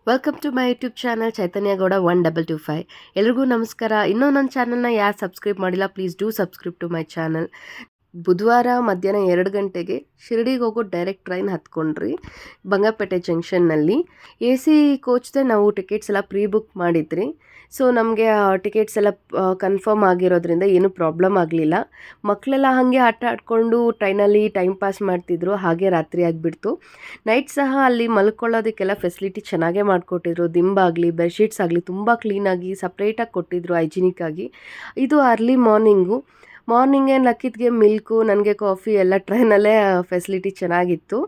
Welcome to my YouTube channel Chaitanya Gowda 1225. ಎಲ್ರಿಗೂ ನಮಸ್ಕಾರ. ಇನ್ನೂ ನನ್ನ ಚಾನಲ್ನ ಯಾರು ಸಬ್ಸ್ಕ್ರೈಬ್ ಮಾಡಿಲ್ಲ, please do subscribe to my channel. ಬುಧವಾರ ಮಧ್ಯಾಹ್ನ 2 ಗಂಟೆಗೆ ಶಿರಡಿಗೆ ಹೋಗೋ ಡೈರೆಕ್ಟ್ ಟ್ರೈನ್ ಹತ್ಕೊಂಡ್ರಿ ಬಂಗಾರಪೇಟೆ ಜಂಕ್ಷನ್ನಲ್ಲಿ. ಎ ಸಿ ಕೋಚ್ದೆ ನಾವು ಟಿಕೆಟ್ಸ್ ಎಲ್ಲ ಪ್ರೀ ಬುಕ್ ಮಾಡಿದ್ರಿ. ಸೊ ನಮಗೆ ಟಿಕೆಟ್ಸ್ ಎಲ್ಲ ಕನ್ಫರ್ಮ್ ಆಗಿರೋದ್ರಿಂದ ಏನೂ ಪ್ರಾಬ್ಲಮ್ ಆಗಲಿಲ್ಲ. ಮಕ್ಕಳೆಲ್ಲ ಹಾಗೆ ಆಟ ಆಡಿಕೊಂಡು ಟ್ರೈನಲ್ಲಿ ಟೈಮ್ ಪಾಸ್ ಮಾಡ್ತಿದ್ರು. ಹಾಗೆ ರಾತ್ರಿ ಆಗಿಬಿಡ್ತು. ನೈಟ್ ಸಹ ಅಲ್ಲಿ ಮಲ್ಕೊಳ್ಳೋದಕ್ಕೆಲ್ಲ ಫೆಸಿಲಿಟಿ ಚೆನ್ನಾಗೇ ಮಾಡಿಕೊಟ್ಟಿದ್ರು. ದಿಂಬಾಗಲಿ ಬೆಡ್ಶೀಟ್ಸ್ ಆಗಲಿ ತುಂಬ ಕ್ಲೀನಾಗಿ ಸಪ್ರೇಟಾಗಿ ಕೊಟ್ಟಿದ್ರು, ಹೈಜಿನಿಕ್ಕಾಗಿ. ಇದು ಅರ್ಲಿ ಮಾರ್ನಿಂಗೇ ಲಕ್ಕಿದ್ಗೆ ಮಿಲ್ಕು, ನನಗೆ ಕಾಫಿ ಎಲ್ಲ ಟ್ರೈನಲ್ಲೇ ಫೆಸಿಲಿಟಿ ಚೆನ್ನಾಗಿತ್ತು.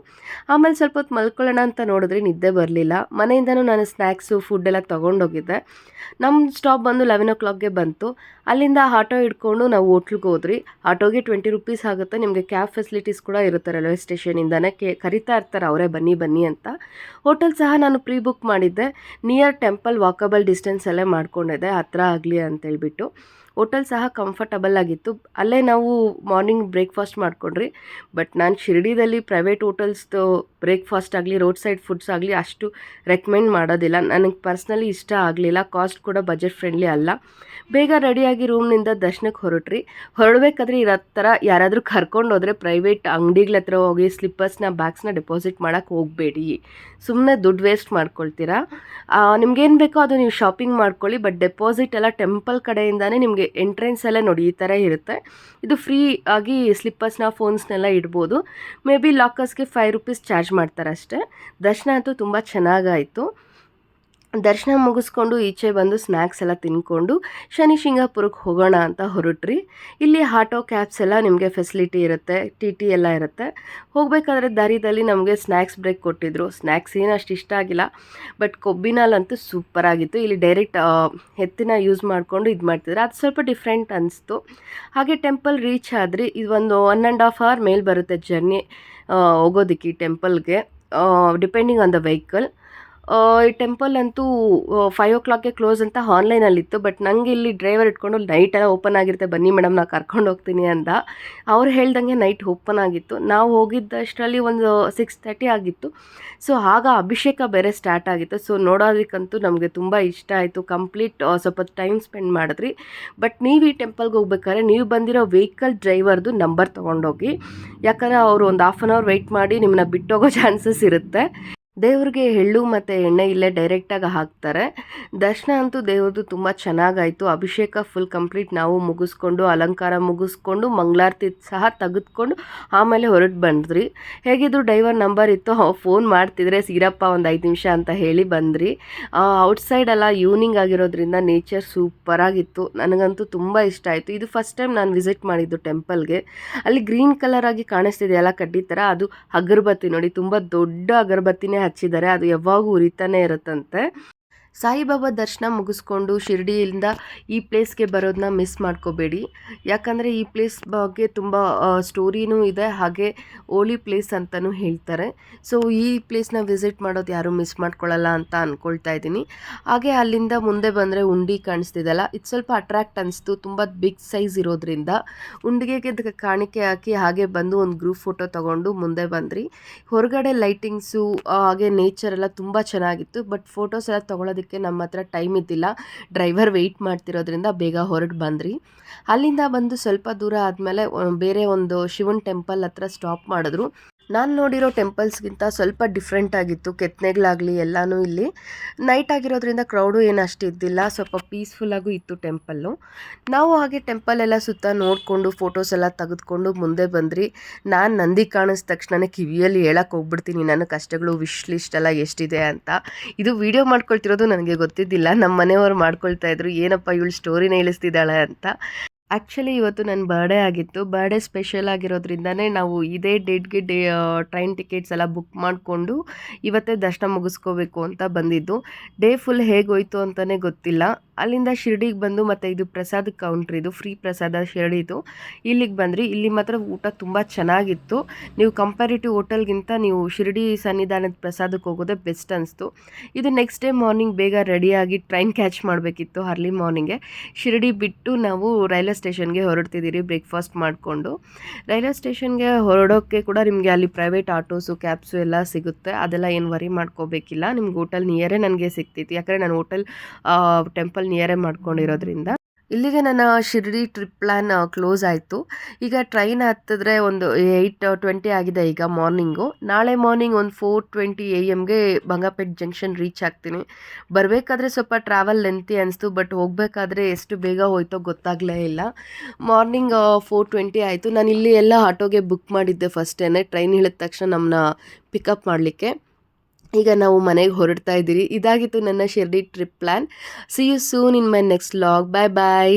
ಆಮೇಲೆ ಸ್ವಲ್ಪ ಹೊತ್ತು ಮಲ್ಕೊಳ್ಳೋಣ ಅಂತ ನೋಡಿದ್ರೆ ನಿದ್ದೆ ಬರಲಿಲ್ಲ. ಮನೆಯಿಂದನೂ ನಾನು ಸ್ನ್ಯಾಕ್ಸು ಫುಡ್ಡೆಲ್ಲ ತೊಗೊಂಡೋಗಿದ್ದೆ. ನಮ್ಮ ಸ್ಟಾಪ್ ಬಂದು 11 o'clockಗೆ ಬಂತು. ಅಲ್ಲಿಂದ ಆಟೋ ಹಿಡ್ಕೊಂಡು ನಾವು ಹೋಟ್ಲಿಗೆ ಹೋದ್ರಿ. ಆಟೋಗೆ 20 rupees ಆಗುತ್ತೆ. ನಿಮಗೆ ಕ್ಯಾಬ್ ಫೆಸಿಲಿಟೀಸ್ ಕೂಡ ಇರುತ್ತೆ ರೈಲ್ವೆ ಸ್ಟೇಷನಿಂದನೇ. ಕರಿತಾ ಇರ್ತಾರೆ ಅವರೇ, ಬನ್ನಿ ಬನ್ನಿ ಅಂತ. ಹೋಟೆಲ್ ಸಹ ನಾನು ಪ್ರೀ ಬುಕ್ ಮಾಡಿದ್ದೆ. ನಿಯರ್ ಟೆಂಪಲ್ ವಾಕಬಲ್ ಡಿಸ್ಟೆನ್ಸಲ್ಲೇ ಮಾಡ್ಕೊಂಡಿದ್ದೆ, ಹತ್ರ ಆಗಲಿ ಅಂತೇಳ್ಬಿಟ್ಟು. ಹೋಟೆಲ್ ಸಹ ಕಂಫರ್ಟಬಲ್ ಆಗಿತ್ತು. ಅಲ್ಲೇ ನಾವು ಮಾರ್ನಿಂಗ್ ಬ್ರೇಕ್ಫಾಸ್ಟ್ ಮಾಡ್ಕೊಂಡ್ರಿ. ಬಟ್ ನಾನು ಶಿರಡಿದಲ್ಲಿ ಪ್ರೈವೇಟ್ ಹೋಟೆಲ್ಸ್ದು ಬ್ರೇಕ್ಫಾಸ್ಟ್ ಆಗಲಿ ರೋಡ್ ಸೈಡ್ ಫುಡ್ಸ್ ಆಗಲಿ ಅಷ್ಟು ರೆಕಮೆಂಡ್ ಮಾಡೋದಿಲ್ಲ. ನನಗೆ ಪರ್ಸ್ನಲಿ ಇಷ್ಟ ಆಗಲಿಲ್ಲ. ಕಾಸ್ಟ್ ಕೂಡ ಬಜೆಟ್ ಫ್ರೆಂಡ್ಲಿ ಅಲ್ಲ. ಬೇಗ ರೆಡಿಯಾಗಿ ರೂಮ್ನಿಂದ ದರ್ಶನಕ್ಕೆ ಹೊರಡಬೇಕಾದ್ರೆ ಇರೋ ಥರ ಯಾರಾದರೂ ಕರ್ಕೊಂಡು ಹೋದರೆ ಪ್ರೈವೇಟ್ ಅಂಗಡಿಗಳ ಹತ್ರ ಹೋಗಿ ಸ್ಲಿಪ್ಪರ್ಸ್ನ ಬ್ಯಾಗ್ಸ್ನ ಡೆಪಾಸಿಟ್ ಮಾಡೋಕ್ಕೆ ಹೋಗಬೇಡಿ. ಸುಮ್ಮನೆ ದುಡ್ಡು ವೇಸ್ಟ್ ಮಾಡ್ಕೊಳ್ತೀರಾ. ನಿಮ್ಗೇನು ಬೇಕೋ ಅದು ನೀವು ಶಾಪಿಂಗ್ ಮಾಡ್ಕೊಳ್ಳಿ. ಬಟ್ ಡೆಪಾಸಿಟ್ ಎಲ್ಲ ಟೆಂಪಲ್ ಕಡೆಯಿಂದನೇ ನಿಮಗೆ ಎಂಟ್ರೆನ್ಸಲ್ಲೇ ನೋಡಿ ಈ ಥರ ಇರುತ್ತೆ. ಇದು ಫ್ರೀ ಆಗಿ ಸ್ಲಿಪ್ಪರ್ಸ್ನ ಫೋನ್ಸ್ನೆಲ್ಲ ಇಡ್ಬೋದು. ಮೇ ಬಿ ಲಾಕರ್ಸ್ಗೆ 5 rupees ಚಾರ್ಜ್ ಮಾಡ್ತಾರೆ ಅಷ್ಟೇ. ದರ್ಶನ ಅಂತೂ ತುಂಬ ಚೆನ್ನಾಗಾಯಿತು. ದರ್ಶನ ಮುಗಿಸ್ಕೊಂಡು ಈಚೆ ಬಂದು ಸ್ನ್ಯಾಕ್ಸ್ ಎಲ್ಲ ತಿನ್ಕೊಂಡು ಶನಿ ಶಿಂಗಾಪುರಕ್ಕೆ ಹೋಗೋಣ ಅಂತ ಹೊರಟ್ರಿ. ಇಲ್ಲಿ ಆಟೋ ಕ್ಯಾಬ್ಸ್ ಎಲ್ಲ ನಿಮಗೆ ಫೆಸಿಲಿಟಿ ಇರುತ್ತೆ, ಟಿ ಎಲ್ಲ ಇರುತ್ತೆ. ಹೋಗಬೇಕಾದ್ರೆ ದಾರಿದಲ್ಲಿ ನಮಗೆ ಸ್ನ್ಯಾಕ್ಸ್ ಬ್ರೇಕ್ ಕೊಟ್ಟಿದ್ರು. ಸ್ನ್ಯಾಕ್ಸ್ ಏನು ಅಷ್ಟು ಇಷ್ಟ ಆಗಿಲ್ಲ, ಬಟ್ ಕೊಬ್ಬಿನಲ್ಲಂತೂ ಸೂಪರಾಗಿತ್ತು. ಇಲ್ಲಿ ಡೈರೆಕ್ಟ್ ಎತ್ತಿನ ಯೂಸ್ ಮಾಡಿಕೊಂಡು ಇದು ಮಾಡ್ತಿದ್ರು, ಅದು ಸ್ವಲ್ಪ ಡಿಫ್ರೆಂಟ್ ಅನಿಸ್ತು. ಹಾಗೆ ಟೆಂಪಲ್ ರೀಚ್ ಆದ್ರಿ. ಇದು ಒಂದು 1.5 hour ಮೇಲೆ ಬರುತ್ತೆ ಜರ್ನಿ ಹೋಗೋದಕ್ಕೆ ಈ ಟೆಂಪಲ್ಗೆ, ಡಿಪೆಂಡಿಂಗ್ ಆನ್ ದ ವೆಹಿಕಲ್. ಈ ಟೆಂಪಲ್ ಅಂತೂ 5 o'clockಗೆ ಕ್ಲೋಸ್ ಅಂತ ಆನ್ಲೈನಲ್ಲಿತ್ತು. ಬಟ್ ನನಗೆ ಇಲ್ಲಿ ಡ್ರೈವರ್ ಇಟ್ಕೊಂಡು ನೈಟೆಲ್ಲ ಓಪನ್ ಆಗಿರುತ್ತೆ, ಬನ್ನಿ ಮೇಡಮ್ ನಾನು ಕರ್ಕೊಂಡು ಹೋಗ್ತೀನಿ ಅಂದ. ಅವ್ರು ಹೇಳ್ದಂಗೆ ನೈಟ್ ಓಪನ್ ಆಗಿತ್ತು. ನಾವು ಹೋಗಿದ್ದಷ್ಟರಲ್ಲಿ ಒಂದು 6:30 ಆಗಿತ್ತು. ಸೊ ಆಗ ಅಭಿಷೇಕ ಬೇರೆ ಸ್ಟಾರ್ಟ್ ಆಗಿತ್ತು. ಸೊ ನೋಡೋದಕ್ಕಂತೂ ನಮಗೆ ತುಂಬ ಇಷ್ಟ ಆಯಿತು. ಕಂಪ್ಲೀಟ್ ಸ್ವಲ್ಪ ಟೈಮ್ ಸ್ಪೆಂಡ್ ಮಾಡಿದ್ರಿ. ಬಟ್ ನೀವು ಈ ಟೆಂಪಲ್ಗೆ ಹೋಗ್ಬೇಕಾದ್ರೆ ನೀವು ಬಂದಿರೋ ವೆಹಿಕಲ್ ಡ್ರೈವರ್ದು ನಂಬರ್ ತೊಗೊಂಡೋಗಿ. ಯಾಕಂದರೆ ಅವರು ಒಂದು 1/2 hour ವೆಯ್ಟ್ ಮಾಡಿ ನಿಮ್ಮನ್ನ ಬಿಟ್ಟೋಗೋ ಚಾನ್ಸಸ್ ಇರುತ್ತೆ. ದೇವ್ರಿಗೆ ಎಳ್ಳು ಮತ್ತು ಎಣ್ಣೆ ಇಲ್ಲೇ ಡೈರೆಕ್ಟಾಗಿ ಹಾಕ್ತಾರೆ. ದರ್ಶನ ಅಂತೂ ದೇವ್ರದ್ದು ತುಂಬ ಚೆನ್ನಾಗಾಯಿತು. ಅಭಿಷೇಕ ಫುಲ್ ಕಂಪ್ಲೀಟ್ ನಾವು ಮುಗಿಸ್ಕೊಂಡು, ಅಲಂಕಾರ ಮುಗಿಸ್ಕೊಂಡು, ಮಂಗಳಾರತಿ ಸಹ ತೆಗೆದುಕೊಂಡು ಆಮೇಲೆ ಹೊರಟು ಬಂದ್ರಿ. ಹೇಗಿದ್ರು ಡ್ರೈವರ್ ನಂಬರ್ ಇತ್ತು, ಫೋನ್ ಮಾಡ್ತಿದ್ರೆ ಸೀರಪ್ಪ ಒಂದು 5 ನಿಮಿಷ ಅಂತ ಹೇಳಿ ಬಂದ್ರಿ. ಔಟ್ಸೈಡೆಲ್ಲ ಈವ್ನಿಂಗ್ ಆಗಿರೋದ್ರಿಂದ ನೇಚರ್ ಸೂಪರಾಗಿತ್ತು. ನನಗಂತೂ ತುಂಬ ಇಷ್ಟ ಆಯಿತು. ಇದು ಫಸ್ಟ್ ಟೈಮ್ ನಾನು ವಿಸಿಟ್ ಮಾಡಿದ್ದು ಟೆಂಪಲ್ಗೆ. ಅಲ್ಲಿ ಗ್ರೀನ್ ಕಲರ್ ಆಗಿ ಕಾಣಿಸ್ತಿದೆ ಎಲ್ಲ ಕಡ್ಡಿ ಥರ, ಅದು ಅಗರಬತ್ತಿ ನೋಡಿ, ತುಂಬ ದೊಡ್ಡ ಅಗರಬತ್ತಿನೇ ಹಚ್ಚಿದ್ದಾರೆ. ಅದು ಯಾವಾಗೂ ಉರಿತಾನೆ ಇರುತ್ತಂತೆ. ಸಾಯಿಬಾಬಾ ದರ್ಶನ ಮುಗಿಸ್ಕೊಂಡು ಶಿರಡಿಯಿಂದ ಈ ಪ್ಲೇಸ್ಗೆ ಬರೋದನ್ನ ಮಿಸ್ ಮಾಡ್ಕೋಬೇಡಿ. ಯಾಕಂದರೆ ಈ ಪ್ಲೇಸ್ ಬಗ್ಗೆ ತುಂಬ ಸ್ಟೋರಿನೂ ಇದೆ, ಹಾಗೆ ಓಲಿ ಪ್ಲೇಸ್ ಅಂತಲೂ ಹೇಳ್ತಾರೆ. ಸೊ ಈ ಪ್ಲೇಸ್ನ ವಿಸಿಟ್ ಮಾಡೋದು ಯಾರೂ ಮಿಸ್ ಮಾಡ್ಕೊಳ್ಳಲ್ಲ ಅಂತ ಅಂದ್ಕೊಳ್ತಾ ಇದ್ದೀನಿ. ಹಾಗೆ ಅಲ್ಲಿಂದ ಮುಂದೆ ಬಂದರೆ ಉಂಡಿ ಕಾಣಿಸ್ತಿದೆಯಲ್ಲ, ಇದು ಸ್ವಲ್ಪ ಅಟ್ರ್ಯಾಕ್ಟ್ ಅನಿಸ್ತು. ತುಂಬ ಬಿಗ್ ಸೈಜ್ ಇರೋದ್ರಿಂದ ಉಂಡಿಗೆಗೆ ಕಾಣಿಕೆ ಹಾಕಿ ಹಾಗೆ ಬಂದು ಒಂದು ಗ್ರೂಪ್ ಫೋಟೋ ತೊಗೊಂಡು ಮುಂದೆ ಬಂದ್ರಿ. ಹೊರಗಡೆ ಲೈಟಿಂಗ್ಸು ಹಾಗೆ ನೇಚರ್ ಎಲ್ಲ ತುಂಬ ಚೆನ್ನಾಗಿತ್ತು. ಬಟ್ ಫೋಟೋಸ್ ಎಲ್ಲ ತೊಗೊಳೋದಕ್ಕೆ ನಮ್ಮ ಹತ್ರ ಟೈಮ್ ಇದ್ದಿಲ್ಲ. ಡ್ರೈವರ್ ವೆಯ್ಟ್ ಮಾಡ್ತಿರೋದ್ರಿಂದ ಬೇಗ ಹೊರಟು ಬಂದ್ರಿ. ಅಲ್ಲಿಂದ ಬಂದು ಸ್ವಲ್ಪ ದೂರ ಆದಮೇಲೆ ಬೇರೆ ಒಂದು ಶಿವನ್ ಟೆಂಪಲ್ ಹತ್ರ ಸ್ಟಾಪ್ ಮಾಡಿದ್ರು. ನಾನು ನೋಡಿರೋ ಟೆಂಪಲ್ಸ್ಗಿಂತ ಸ್ವಲ್ಪ ಡಿಫ್ರೆಂಟ್ ಆಗಿತ್ತು. ಕೆತ್ತನೆಗಳಾಗಲಿ ಎಲ್ಲನೂ ಇಲ್ಲಿ ನೈಟ್ ಆಗಿರೋದ್ರಿಂದ ಕ್ರೌಡು ಏನು ಅಷ್ಟು ಇದ್ದಿಲ್ಲ. ಸ್ವಲ್ಪ ಪೀಸ್ಫುಲ್ಲಾಗೂ ಇತ್ತು ಟೆಂಪಲ್ಲು. ನಾವು ಹಾಗೆ ಟೆಂಪಲ್ ಎಲ್ಲ ಸುತ್ತ ನೋಡಿಕೊಂಡು ಫೋಟೋಸ್ ಎಲ್ಲ ತೆಗೆದುಕೊಂಡು ಮುಂದೆ ಬಂದ್ರಿ. ನಾನು ನಂದಿ ಕಾಣಿಸಿದ ತಕ್ಷಣ ಕಿವಿಯಲ್ಲಿ ಹೇಳಕ್ಕೆ ಹೋಗ್ಬಿಡ್ತೀನಿ ನನ್ನ ಕಷ್ಟಗಳು, ವಿಶ್ ಲಿಸ್ಟ್ ಎಲ್ಲ ಎಷ್ಟಿದೆ ಅಂತ. ಇದು ವೀಡಿಯೋ ಮಾಡ್ಕೊಳ್ತಿರೋದು ನನಗೆ ಗೊತ್ತಿದ್ದಿಲ್ಲ. ನಮ್ಮ ಮನೆಯವರು ಮಾಡ್ಕೊಳ್ತಾ ಇದ್ರು, ಏನಪ್ಪ ಇವಳು ಸ್ಟೋರಿನ ಇಳಿಸ್ತಿದ್ದಾಳೆ ಅಂತ. ಆ್ಯಕ್ಚುಲಿ ಇವತ್ತು ನನ್ನ ಬರ್ಡೇ ಆಗಿತ್ತು. ಬರ್ಡೇ ಸ್ಪೆಷಲ್ ಆಗಿರೋದ್ರಿಂದನೇ ನಾವು ಇದೇ ಡೇಟ್ಗೆ ಟ್ರೈನ್ ಟಿಕೆಟ್ಸ್ ಎಲ್ಲ ಬುಕ್ ಮಾಡಿಕೊಂಡು ಇವತ್ತೇ ದರ್ಶನ ಮುಗಿಸ್ಕೋಬೇಕು ಅಂತ ಬಂದಿದ್ದು. ಡೇ ಫುಲ್ ಹೇಗೋಯ್ತು ಅಂತಲೇ ಗೊತ್ತಿಲ್ಲ. ಅಲ್ಲಿಂದ ಶಿರ್ಡಿಗೆ ಬಂದು ಮತ್ತು ಇದು ಪ್ರಸಾದ ಕೌಂಟ್ರ್, ಇದು ಫ್ರೀ ಪ್ರಸಾದ ಶಿರ್ಡಿದು. ಇಲ್ಲಿಗೆ ಬಂದ್ರಿ. ಇಲ್ಲಿ ಮಾತ್ರ ಊಟ ತುಂಬ ಚೆನ್ನಾಗಿತ್ತು. ನೀವು ಕಂಪ್ಯಾರಿಟಿವ್ ಹೋಟೆಲ್ಗಿಂತ ನೀವು ಶಿರ್ಡಿ ಸನ್ನಿಧಾನದ ಪ್ರಸಾದಕ್ಕೆ ಹೋಗೋದೇ ಬೆಸ್ಟ್ ಅನಿಸ್ತು. ಇದು ನೆಕ್ಸ್ಟ್ ಡೇ ಮಾರ್ನಿಂಗ್ ಬೇಗ ರೆಡಿಯಾಗಿ ಟ್ರೈನ್ ಕ್ಯಾಚ್ ಮಾಡಬೇಕಿತ್ತು ಅರ್ಲಿ ಮಾರ್ನಿಂಗೆ. ಶಿರ್ಡಿ ಬಿಟ್ಟು ನಾವು ರೈಲ್ವೆ ಸ್ಟೇಷನ್ಗೆ ಹೊರಡ್ತಿದ್ದೀರಿ ಬ್ರೇಕ್ಫಾಸ್ಟ್ ಮಾಡಿಕೊಂಡು. ರೈಲ್ವೆ ಸ್ಟೇಷನ್ಗೆ ಹೊರಡೋಕ್ಕೆ ಕೂಡ ನಿಮಗೆ ಅಲ್ಲಿ ಪ್ರೈವೇಟ್ ಆಟೋಸು ಕ್ಯಾಬ್ಸು ಎಲ್ಲ ಸಿಗುತ್ತೆ. ಅದೆಲ್ಲ ಏನು ವರಿ ಮಾಡ್ಕೋಬೇಕಿಲ್ಲ. ನಿಮ್ಗೆ ಹೋಟೆಲ್ ನಿಯರೇ ನನಗೆ ಸಿಗ್ತೈತಿ, ಯಾಕಂದರೆ ನಾನು ಹೋಟೆಲ್ ಟೆಂಪಲ್ ನಿಯರೇ ಮಾಡ್ಕೊಂಡಿರೋದ್ರಿಂದ. ಇಲ್ಲಿಗೆ ನನ್ನ ಶಿರ್ಡಿ ಟ್ರಿಪ್ ಪ್ಲ್ಯಾನ್ ಕ್ಲೋಸ್ ಆಯಿತು. ಈಗ ಟ್ರೈನ್ ಹತ್ತಿದ್ರೆ ಒಂದು 8:20 ಆಗಿದೆ ಈಗ ಮಾರ್ನಿಂಗು. ನಾಳೆ ಮಾರ್ನಿಂಗ್ ಒಂದು 4:20 AM ಬಂಗಾಪೇಟ್ ಜಂಕ್ಷನ್ ರೀಚ್ ಆಗ್ತೀನಿ. ಬರಬೇಕಾದ್ರೆ ಸ್ವಲ್ಪ ಟ್ರಾವೆಲ್ ಲೆಂತಿ ಅನಿಸ್ತು, ಬಟ್ ಹೋಗಬೇಕಾದ್ರೆ ಎಷ್ಟು ಬೇಗ ಹೋಯ್ತೋ ಗೊತ್ತಾಗಲೇ ಇಲ್ಲ. ಮಾರ್ನಿಂಗ್ 4:20 ಆಯಿತು. ನಾನು ಇಲ್ಲಿ ಎಲ್ಲ ಆಟೋಗೆ ಬುಕ್ ಮಾಡಿದ್ದೆ ಫಸ್ಟೇ, ಟ್ರೈನ್ ಇಳಿದ ತಕ್ಷಣ ನಮ್ಮನ್ನ ಪಿಕಪ್ ಮಾಡಲಿಕ್ಕೆ. ಈಗ ನಾವು ಮನೆಗೆ ಹೊರಡ್ತಾ ಇದ್ದೀರಿ. ಇದಾಗಿತ್ತು ನನ್ನ Shirdi trip plan. See you soon in my next vlog. Bye bye.